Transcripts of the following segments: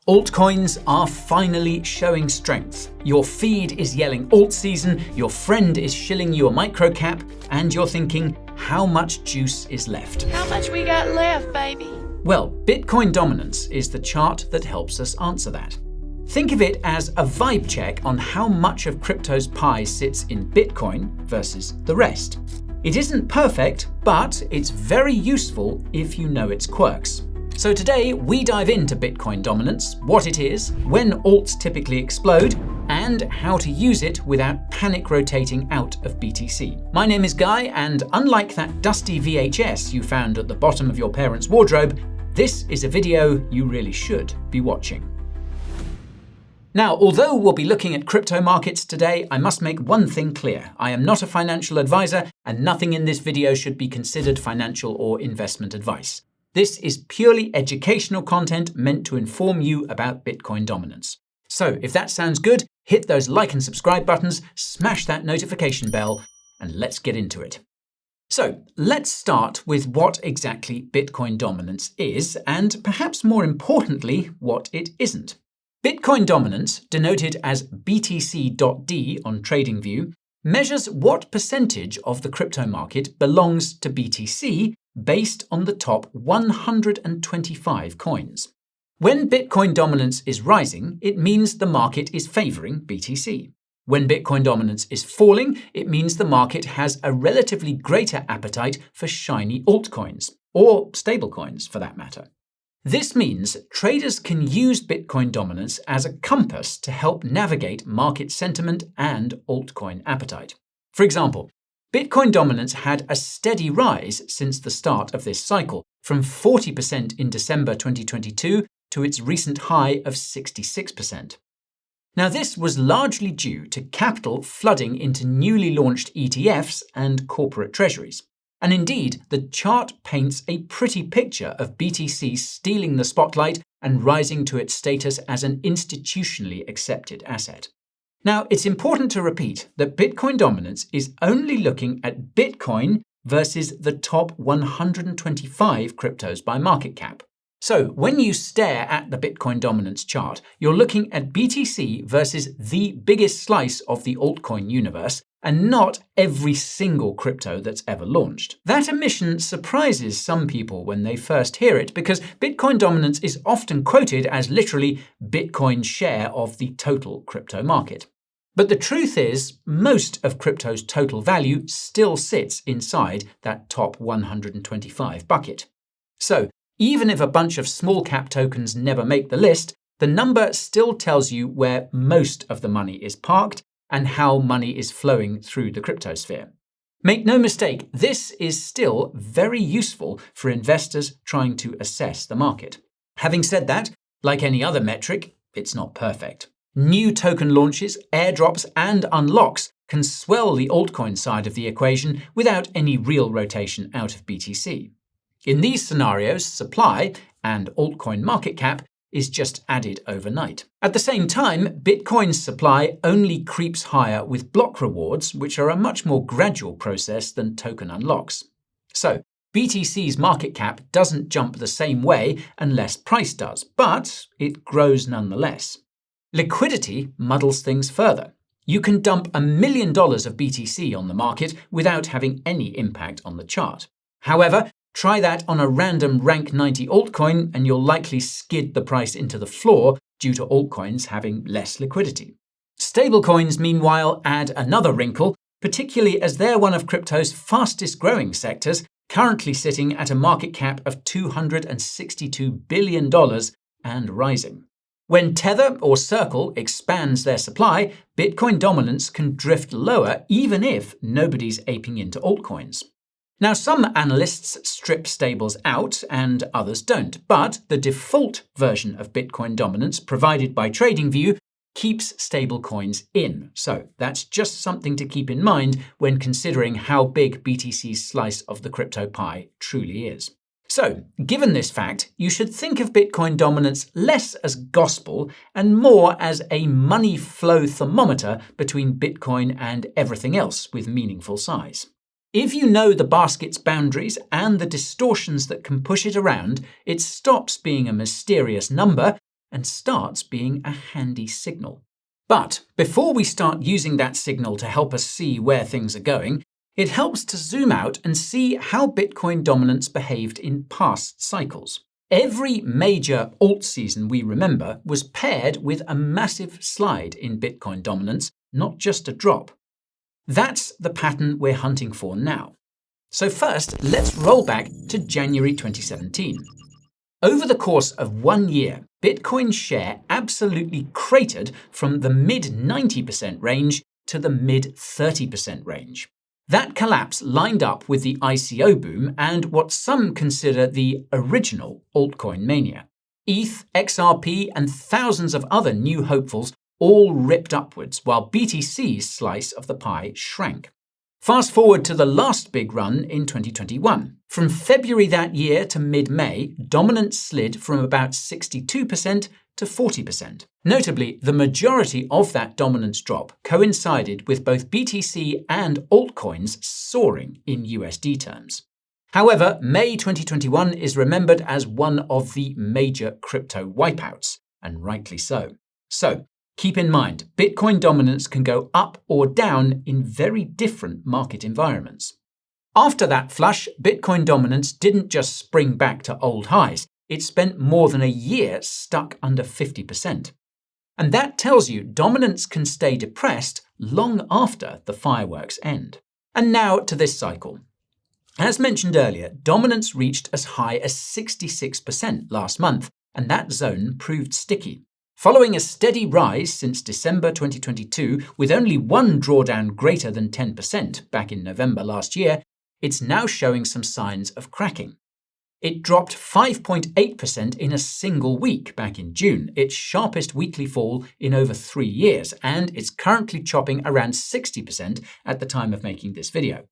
Altcoins are finally showing strength. Your feed is yelling alt season, your friend is shilling you a microcap, and you're thinking, how much juice is left? How much we got left, baby? Well, Bitcoin Dominance is the chart that helps us answer that. Think of it as a vibe check on how much of crypto's pie sits in Bitcoin versus the rest. It isn't perfect, but it's very useful if you know its quirks. So today we dive into Bitcoin Dominance, what it is, when alts typically explode, and how to use it without panic rotating out of BTC. My name is Guy, and unlike that dusty VHS you found at the bottom of your parents' wardrobe, this is a video you really should be watching. Now, although we'll be looking at crypto markets today, I must make one thing clear. I am not a financial advisor, and nothing in this video should be considered financial or investment advice. This is purely educational content meant to inform you about Bitcoin dominance. So if that sounds good, hit those like and subscribe buttons, smash that notification bell, and let's get into it. So let's start with what exactly Bitcoin dominance is, and perhaps more importantly, what it isn't. Bitcoin dominance, denoted as BTC.D on TradingView, measures what percentage of the crypto market belongs to BTC based on the top 125 coins. When Bitcoin dominance is rising, it means the market is favoring BTC. When Bitcoin dominance is falling, it means the market has a relatively greater appetite for shiny altcoins, or stablecoins for that matter. This means traders can use Bitcoin dominance as a compass to help navigate market sentiment and altcoin appetite. For example, Bitcoin dominance had a steady rise since the start of this cycle, from 40% in December 2022 to its recent high of 66%. Now, this was largely due to capital flooding into newly launched ETFs and corporate treasuries. And indeed, the chart paints a pretty picture of BTC stealing the spotlight and rising to its status as an institutionally accepted asset. Now, it's important to repeat that Bitcoin dominance is only looking at Bitcoin versus the top 125 cryptos by market cap. So when you stare at the Bitcoin dominance chart, you're looking at BTC versus the biggest slice of the altcoin universe, and not every single crypto that's ever launched. That omission surprises some people when they first hear it, because Bitcoin dominance is often quoted as literally Bitcoin's share of the total crypto market. But the truth is, most of crypto's total value still sits inside that top 125 bucket. So even if a bunch of small cap tokens never make the list, the number still tells you where most of the money is parked and how money is flowing through the cryptosphere. Make no mistake, this is still very useful for investors trying to assess the market. Having said that, like any other metric, it's not perfect. New token launches, airdrops, and unlocks can swell the altcoin side of the equation without any real rotation out of BTC. In these scenarios, supply and altcoin market cap is just added overnight. At the same time, Bitcoin's supply only creeps higher with block rewards, which are a much more gradual process than token unlocks. So, BTC's market cap doesn't jump the same way unless price does, but it grows nonetheless. Liquidity muddles things further. You can dump $1 million of BTC on the market without having any impact on the chart. However, try that on a random rank 90 altcoin and you'll likely skid the price into the floor due to altcoins having less liquidity. Stablecoins, meanwhile, add another wrinkle, particularly as they're one of crypto's fastest growing sectors, currently sitting at a market cap of $262 billion and rising. When Tether or Circle expands their supply, Bitcoin dominance can drift lower even if nobody's aping into altcoins. Now, some analysts strip stables out and others don't, but the default version of Bitcoin dominance provided by TradingView keeps stablecoins in. So that's just something to keep in mind when considering how big BTC's slice of the crypto pie truly is. So, given this fact, you should think of Bitcoin dominance less as gospel and more as a money flow thermometer between Bitcoin and everything else with meaningful size. If you know the basket's boundaries and the distortions that can push it around, it stops being a mysterious number and starts being a handy signal. But before we start using that signal to help us see where things are going, it helps to zoom out and see how Bitcoin dominance behaved in past cycles. Every major alt season we remember was paired with a massive slide in Bitcoin dominance, not just a drop. That's the pattern we're hunting for now. So first, let's roll back to January 2017. Over the course of 1 year, Bitcoin's share absolutely cratered from the mid-90% range to the mid-30% range. That collapse lined up with the ICO boom and what some consider the original altcoin mania. ETH, XRP, and thousands of other new hopefuls all ripped upwards, while BTC's slice of the pie shrank. Fast forward to the last big run in 2021. From February that year to mid-May, dominance slid from about 62% to 40%. Notably, the majority of that dominance drop coincided with both BTC and altcoins soaring in USD terms. However, May 2021 is remembered as one of the major crypto wipeouts, and rightly so. So, keep in mind, Bitcoin dominance can go up or down in very different market environments. After that flush, Bitcoin dominance didn't just spring back to old highs. It spent more than a year stuck under 50%. And that tells you dominance can stay depressed long after the fireworks end. And now to this cycle. As mentioned earlier, dominance reached as high as 66% last month, and that zone proved sticky. Following a steady rise since December 2022, with only one drawdown greater than 10% back in November last year, it's now showing some signs of cracking. It dropped 5.8% in a single week back in June, its sharpest weekly fall in over 3 years, and it's currently chopping around 60% at the time of making this video.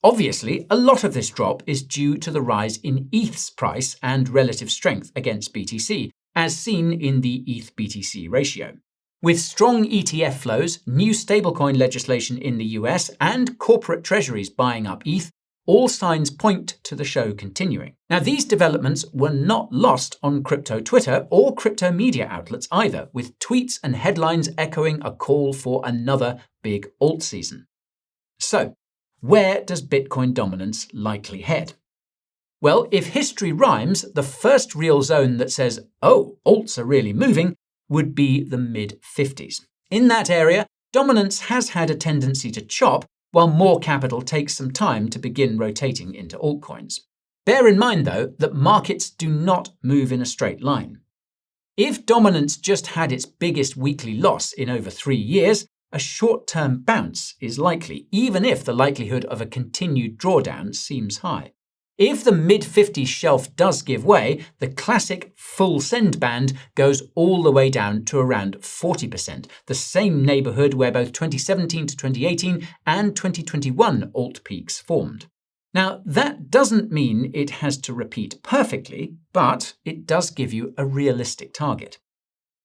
Obviously, a lot of this drop is due to the rise in ETH's price and relative strength against BTC, as seen in the ETH-BTC ratio. With strong ETF flows, new stablecoin legislation in the US, and corporate treasuries buying up ETH, all signs point to the show continuing. Now, these developments were not lost on crypto Twitter or crypto media outlets either, with tweets and headlines echoing a call for another big alt season. So, where does Bitcoin dominance likely head? Well, if history rhymes, the first real zone that says, oh, alts are really moving, would be the mid-50s. In that area, dominance has had a tendency to chop, while more capital takes some time to begin rotating into altcoins. Bear in mind, though, that markets do not move in a straight line. If dominance just had its biggest weekly loss in over 3 years, a short-term bounce is likely, even if the likelihood of a continued drawdown seems high. If the mid-50s shelf does give way, the classic full send band goes all the way down to around 40%, the same neighborhood where both 2017 to 2018 and 2021 alt peaks formed. Now, that doesn't mean it has to repeat perfectly, but it does give you a realistic target.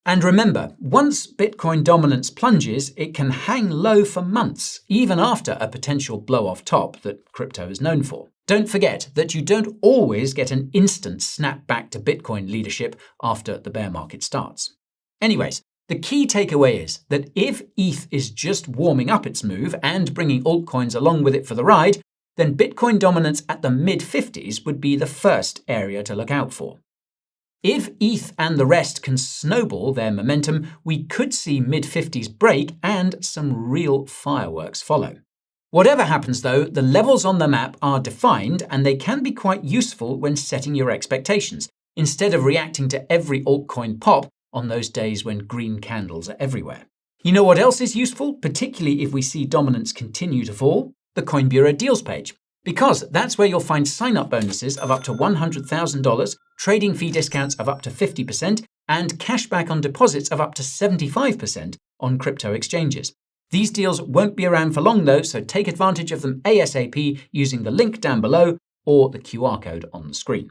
And remember, once Bitcoin dominance plunges, it can hang low for months, even after a potential blow-off top that crypto is known for. Don't forget that you don't always get an instant snap back to Bitcoin leadership after the bear market starts. Anyways, the key takeaway is that if ETH is just warming up its move and bringing altcoins along with it for the ride, then Bitcoin dominance at the mid-50s would be the first area to look out for. If ETH and the rest can snowball their momentum, we could see mid-50s break and some real fireworks follow. Whatever happens though, the levels on the map are defined and they can be quite useful when setting your expectations, instead of reacting to every altcoin pop on those days when green candles are everywhere. You know what else is useful, particularly if we see dominance continue to fall? The Coin Bureau deals page. Because that's where you'll find sign-up bonuses of up to $100,000, trading fee discounts of up to 50%, and cashback on deposits of up to 75% on crypto exchanges. These deals won't be around for long though, so take advantage of them ASAP using the link down below or the QR code on the screen.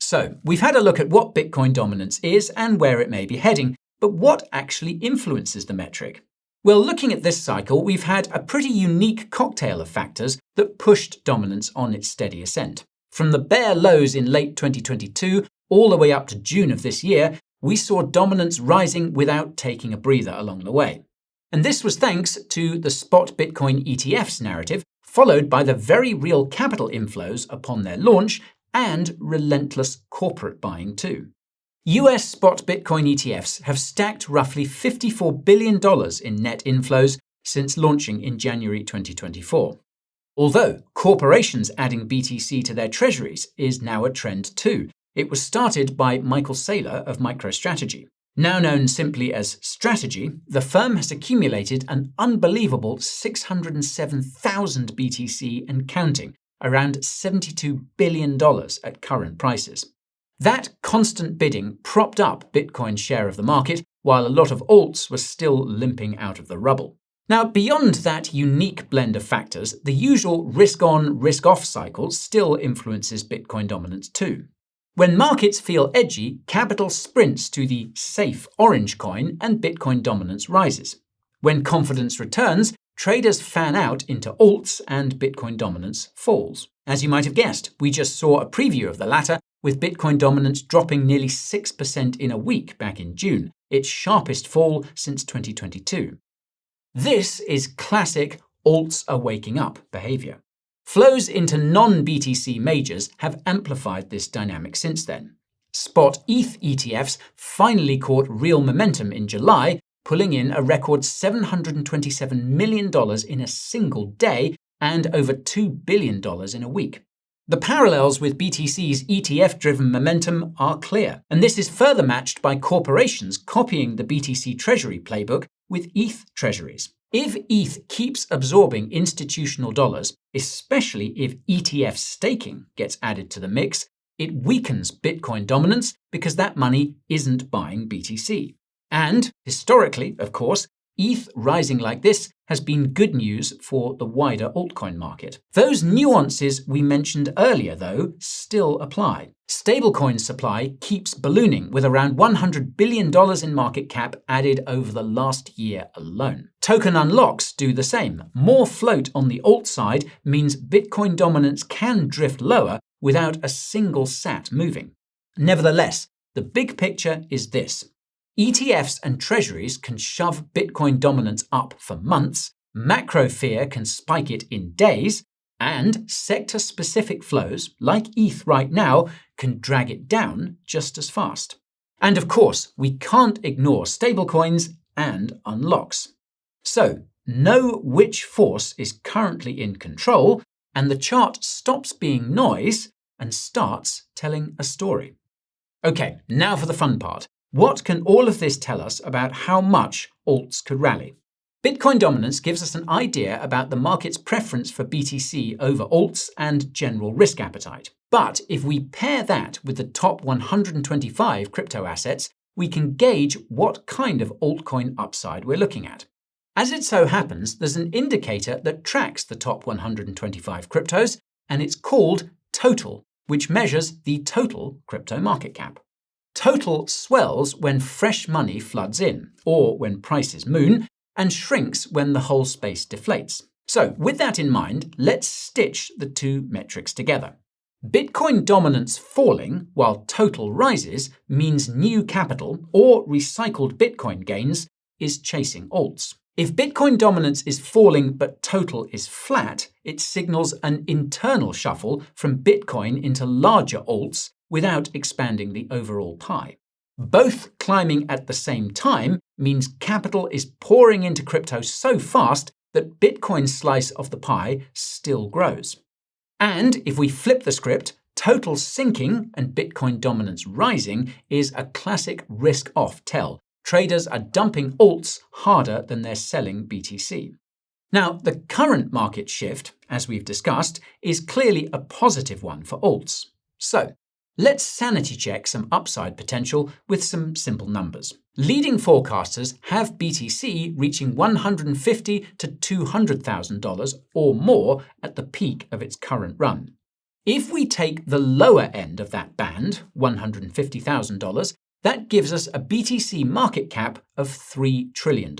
So, we've had a look at what Bitcoin dominance is and where it may be heading, but what actually influences the metric? Well, looking at this cycle, we've had a pretty unique cocktail of factors that pushed dominance on its steady ascent. From the bare lows in late 2022 all the way up to June of this year, we saw dominance rising without taking a breather along the way. And this was thanks to the spot Bitcoin ETFs narrative, followed by the very real capital inflows upon their launch and relentless corporate buying too. US spot Bitcoin ETFs have stacked roughly $54 billion in net inflows since launching in January 2024. Although corporations adding BTC to their treasuries is now a trend too. It was started by Michael Saylor of MicroStrategy. Now known simply as Strategy, the firm has accumulated an unbelievable 607,000 BTC and counting, around $72 billion at current prices. That constant bidding propped up Bitcoin's share of the market, while a lot of alts were still limping out of the rubble. Now, beyond that unique blend of factors, the usual risk-on, risk-off cycle still influences Bitcoin dominance too. When markets feel edgy, capital sprints to the safe orange coin and Bitcoin dominance rises. When confidence returns, traders fan out into alts and Bitcoin dominance falls. As you might have guessed, we just saw a preview of the latter, with Bitcoin dominance dropping nearly 6% in a week back in June, its sharpest fall since 2022. This is classic alts are waking up behavior. Flows into non-BTC majors have amplified this dynamic since then. Spot ETH ETFs finally caught real momentum in July, pulling in a record $727 million in a single day and over $2 billion in a week. The parallels with BTC's ETF-driven momentum are clear, and this is further matched by corporations copying the BTC Treasury playbook with ETH treasuries. If ETH keeps absorbing institutional dollars, especially if ETF staking gets added to the mix, it weakens Bitcoin dominance because that money isn't buying BTC. And, historically, of course, ETH rising like this has been good news for the wider altcoin market. Those nuances we mentioned earlier, though, still apply. Stablecoin supply keeps ballooning, with around $100 billion in market cap added over the last year alone. Token unlocks do the same. More float on the alt side means Bitcoin dominance can drift lower without a single sat moving. Nevertheless, the big picture is this. ETFs and treasuries can shove Bitcoin dominance up for months, macro fear can spike it in days, and sector-specific flows, like ETH right now, can drag it down just as fast. And of course, we can't ignore stablecoins and unlocks. So, know which force is currently in control, and the chart stops being noise and starts telling a story. Okay, now for the fun part. What can all of this tell us about how much alts could rally? Bitcoin dominance gives us an idea about the market's preference for BTC over alts and general risk appetite. But if we pair that with the top 125 crypto assets, we can gauge what kind of altcoin upside we're looking at. As it so happens, there's an indicator that tracks the top 125 cryptos, and it's called Total, which measures the total crypto market cap. Total swells when fresh money floods in, or when prices moon, and shrinks when the whole space deflates. So, with that in mind, let's stitch the two metrics together. Bitcoin dominance falling while total rises means new capital, or recycled Bitcoin gains, is chasing alts. If Bitcoin dominance is falling but total is flat, it signals an internal shuffle from Bitcoin into larger alts without expanding the overall pie. Both climbing at the same time means capital is pouring into crypto so fast that Bitcoin's slice of the pie still grows. And if we flip the script, total sinking and Bitcoin dominance rising is a classic risk-off tell. Traders are dumping alts harder than they're selling BTC. Now, the current market shift, as we've discussed, is clearly a positive one for alts. So, let's sanity check some upside potential with some simple numbers. Leading forecasters have BTC reaching $150,000 to $200,000 or more at the peak of its current run. If we take the lower end of that band, $150,000, that gives us a BTC market cap of $3 trillion.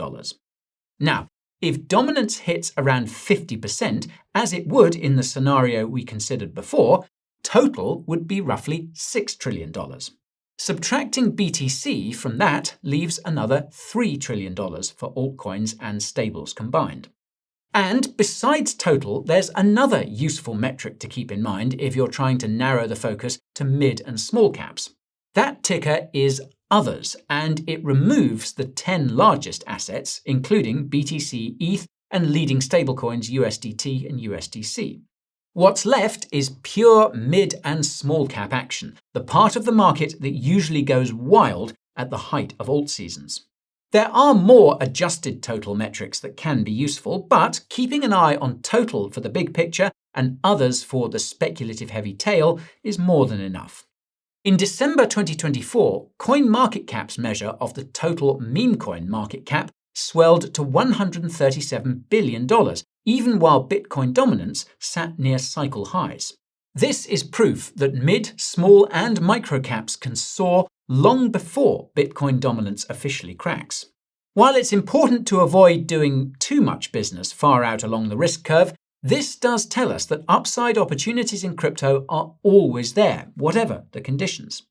Now, if dominance hits around 50%, as it would in the scenario we considered before, total would be roughly $6 trillion. Subtracting BTC from that leaves another $3 trillion for altcoins and stables combined. And besides total, there's another useful metric to keep in mind if you're trying to narrow the focus to mid and small caps. That ticker is Others, and it removes the 10 largest assets, including BTC, ETH, and leading stablecoins USDT and USDC. What's left is pure mid and small cap action, the part of the market that usually goes wild at the height of alt seasons. There are more adjusted total metrics that can be useful, but keeping an eye on total for the big picture and others for the speculative heavy tail is more than enough. In December 2024, CoinMarketCap's measure of the total meme coin market cap swelled to $137 billion, even while Bitcoin dominance sat near cycle highs. This is proof that mid, small, and micro caps can soar long before Bitcoin dominance officially cracks. While it's important to avoid doing too much business far out along the risk curve, this does tell us that upside opportunities in crypto are always there, whatever the conditions.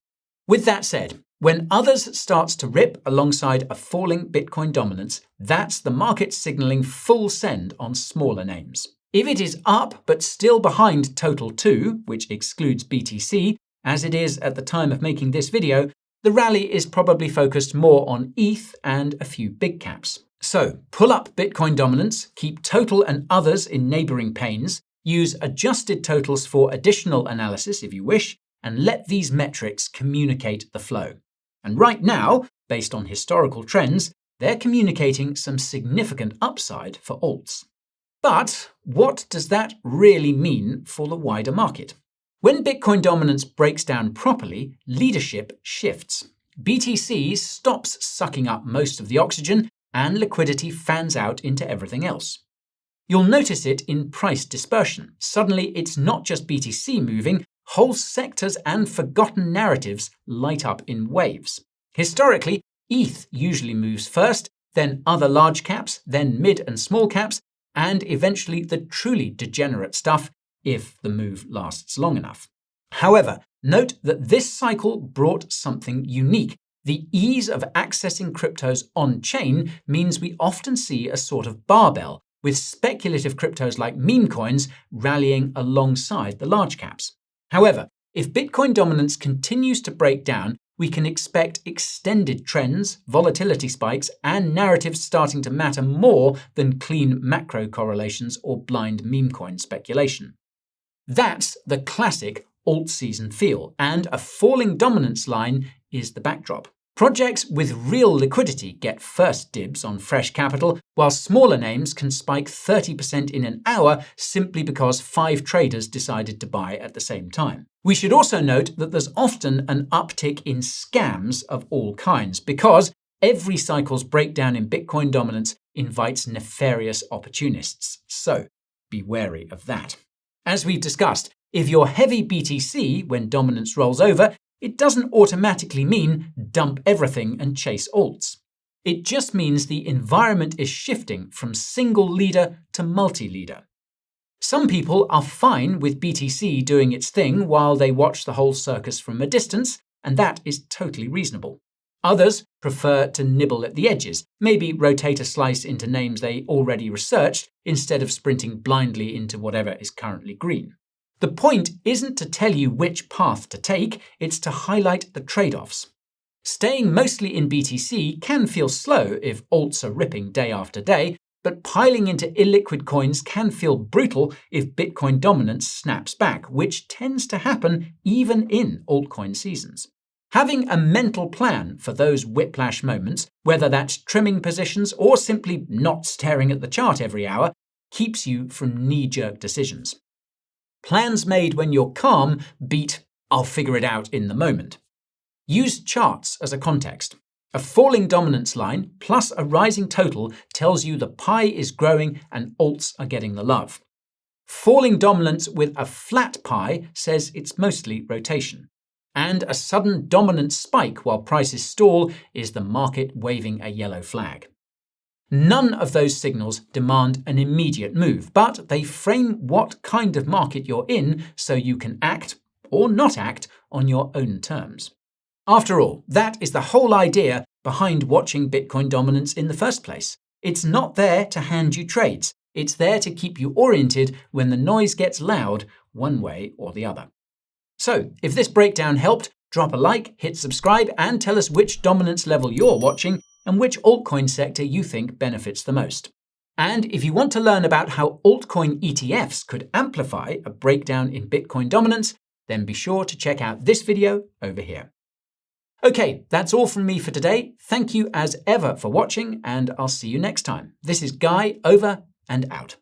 With that said, when others starts to rip alongside a falling Bitcoin dominance, that's the market signaling full send on smaller names. If it is up but still behind total 2, which excludes BTC, as it is at the time of making this video, the rally is probably focused more on ETH and a few big caps. So, pull up Bitcoin dominance, keep total and others in neighboring panes, use adjusted totals for additional analysis if you wish, and let these metrics communicate the flow. And right now, based on historical trends, they're communicating some significant upside for alts. But what does that really mean for the wider market? When Bitcoin dominance breaks down properly, leadership shifts. BTC stops sucking up most of the oxygen, and liquidity fans out into everything else. You'll notice it in price dispersion. Suddenly, it's not just BTC moving, whole sectors and forgotten narratives light up in waves. Historically, ETH usually moves first, then other large caps, then mid and small caps, and eventually the truly degenerate stuff, if the move lasts long enough. However, note that this cycle brought something unique. The ease of accessing cryptos on-chain means we often see a sort of barbell, with speculative cryptos like meme coins rallying alongside the large caps. However, if Bitcoin dominance continues to break down, we can expect extended trends, volatility spikes, and narratives starting to matter more than clean macro correlations or blind meme coin speculation. That's the classic alt season feel, and a falling dominance line is the backdrop. Projects with real liquidity get first dibs on fresh capital, while smaller names can spike 30% in an hour simply because 5 traders decided to buy at the same time. We should also note that there's often an uptick in scams of all kinds, because every cycle's breakdown in Bitcoin dominance invites nefarious opportunists. So be wary of that. As we've discussed, if you're heavy BTC when dominance rolls over, it doesn't automatically mean dump everything and chase alts. It just means the environment is shifting from single leader to multi-leader. Some people are fine with BTC doing its thing while they watch the whole circus from a distance, and that is totally reasonable. Others prefer to nibble at the edges, maybe rotate a slice into names they already researched instead of sprinting blindly into whatever is currently green. The point isn't to tell you which path to take, it's to highlight the trade-offs. Staying mostly in BTC can feel slow if alts are ripping day after day, but piling into illiquid coins can feel brutal if Bitcoin dominance snaps back, which tends to happen even in altcoin seasons. Having a mental plan for those whiplash moments, whether that's trimming positions or simply not staring at the chart every hour, keeps you from knee-jerk decisions. Plans made when you're calm beat "I'll figure it out in the moment." Use charts as a context. A falling dominance line plus a rising total tells you the pie is growing and alts are getting the love. Falling dominance with a flat pie says it's mostly rotation. And a sudden dominant spike while prices stall is the market waving a yellow flag. None of those signals demand an immediate move, but they frame what kind of market you're in so you can act or not act on your own terms. After all, that is the whole idea behind watching Bitcoin Dominance in the first place. It's not there to hand you trades. It's there to keep you oriented when the noise gets loud one way or the other. So, if this breakdown helped, drop a like, hit subscribe, and tell us which dominance level you're watching and which altcoin sector you think benefits the most. And if you want to learn about how altcoin ETFs could amplify a breakdown in Bitcoin dominance, then be sure to check out this video over here. Okay, that's all from me for today. Thank you as ever for watching, and I'll see you next time. This is Guy, over and out.